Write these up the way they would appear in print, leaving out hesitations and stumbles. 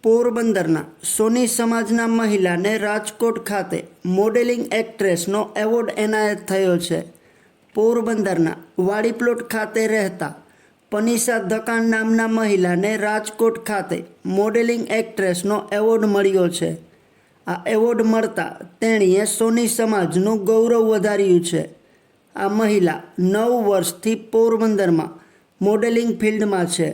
પોરબંદરના સોની સમાજના મહિલાને રાજકોટ ખાતે મોડેલિંગ એક્ટ્રેસનો એવોર્ડ એનાયત થયો છે। પોરબંદરના વાડીપ્લોટ ખાતે રહેતા પનીષા ધકાણ નામના મહિલાને રાજકોટ ખાતે મોડેલિંગ એક્ટ્રેસનો એવોર્ડ મળ્યો છે। આ એવોર્ડ મળતા તેણીએ સોની સમાજનું ગૌરવ વધાર્યું છે। આ મહિલા 9 વર્ષથી પોરબંદરમાં મોડેલિંગ ફિલ્ડમાં છે।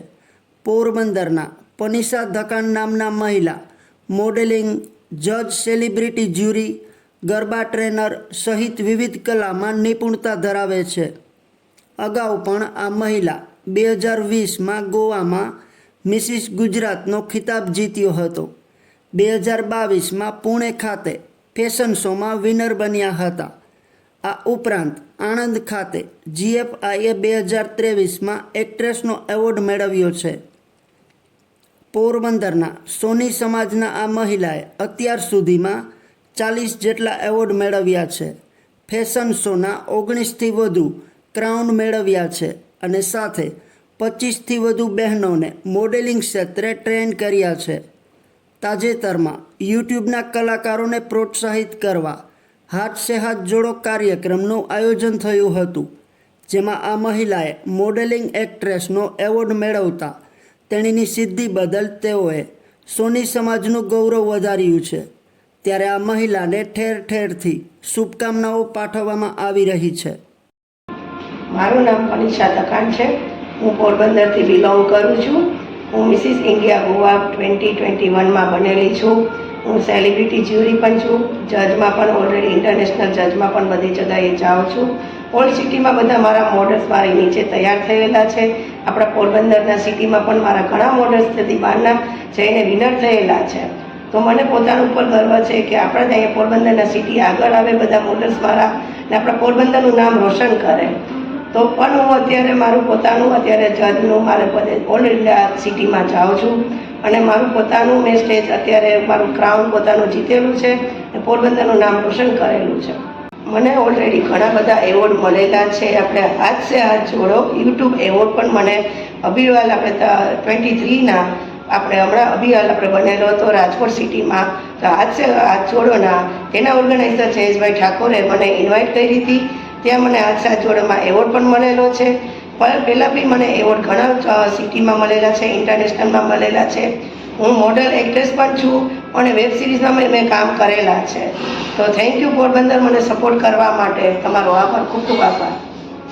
પોરબંદરના પનીષા ધકાણ નામના મહિલા મોડેલિંગ, જજ, સેલિબ્રિટી જ્યુરી, ગરબા ટ્રેનર સહિત વિવિધ કલામાં નિપુણતા ધરાવે છે। અગાઉ પણ આ મહિલા 2020માં ગોવામાં મિસિસ ગુજરાતનો ખિતાબ જીત્યો હતો। 2022માં પુણે ખાતે ફેશન શોમાં વિનર બન્યા હતા। આ ઉપરાંત આણંદ ખાતે GFIએ 2023માં એક્ટ્રેસનો એવોર્ડ મેળવ્યો છે। પોરબંદરના સોની સમાજના આ મહિલાએ અત્યાર સુધીમાં 40 જેટલા એવોર્ડ મેળવ્યા છે। ફેશન શોના 19થી વધુ ક્રાઉન મેળવ્યા છે અને સાથે 25થી વધુ બહેનોને મોડેલિંગ ક્ષેત્રે ટ્રેન કર્યા છે। તાજેતરમાં યુટ્યુબના કલાકારોને પ્રોત્સાહિત કરવા હાથ સે હાથ જોડો કાર્યક્રમનું આયોજન થયું હતું, જેમાં આ મહિલાએ મોડેલિંગ એક્ટ્રેસનો એવોર્ડ મેળવતા તેણીની સિદ્ધિ બદલ તેઓએ સોની સમાજનું ગૌરવ વધાર્યું છે। ત્યારે આ મહિલાને ઠેર ઠેરથી શુભકામનાઓ પાઠવવામાં આવી રહી છે। મારું નામ પનીષા ધકાણ છે। હું પોરબંદરથી બિલોંગ કરું છું। હું મિસિસ ઇન્ડિયા ગોવા 2021માં બનેલી છું। હું સેલિબ્રિટી જ્યુરી પણ છું। જજમાં પણ ઓલરેડી ઇન્ટરનેશનલ જજમાં પણ બધી જગ્યાએ જાઉં છું। ઓલ્ડ સિટીમાં બધા મારા મોડલ્સ મારી નીચે તૈયાર થયેલા છે। આપણા પોરબંદરના સિટીમાં પણ મારા ઘણા મોડલ્સ તેથી બહારના જઈને વિનર થયેલા છે। તો મને પોતાના ઉપર ગર્વ છે કે આપણા અહીંયા પોરબંદરના સિટી આગળ આવે, બધા મોડલ્સ મારા ને આપણા પોરબંદરનું નામ રોશન કરે। તો પણ હું અત્યારે મારું પોતાનું જજનું મારે બધે ઓલ ઇન્ડિયા સિટીમાં જાઉં છું અને મારું પોતાનું મેં સ્ટેજ અત્યારે મારું ક્રાઉન પોતાનું જીતેલું છે અને પોરબંદરનું નામ રોશન કરેલું છે। મને ઓલરેડી ઘણા બધા એવોર્ડ મળેલા છે। આપણે હાથ સે હાથ જોડો યુટ્યુબ એવોર્ડ પણ મને અભિવાલ આપણે 23ના આપણે હમણાં અભિવાલ આપણે બનેલો હતો રાજકોટ સિટીમાં। તો હાથ સે હાથ જોડોના તેના ઓર્ગેનાઇઝર જયેશભાઈ ઠાકોરે મને ઇન્વાઇટ કરી હતી। ત્યાં મને હાથ સે હાથ જોડોમાં એવોર્ડ પણ મળેલો છે। પણ પહેલાં બી મને એવોર્ડ ઘણા સિટીમાં મળેલા છે, ઇન્ટરનેશનલમાં મળેલા છે। હું મોડલ એક્ટ્રેસ પણ છું અને વેબ સિરીઝમાં મેં કામ કરેલા છે। તો થેન્ક યુ પોરબંદર મને સપોર્ટ કરવા માટે। તમારો આભાર, ખૂબ ખૂબ આભાર।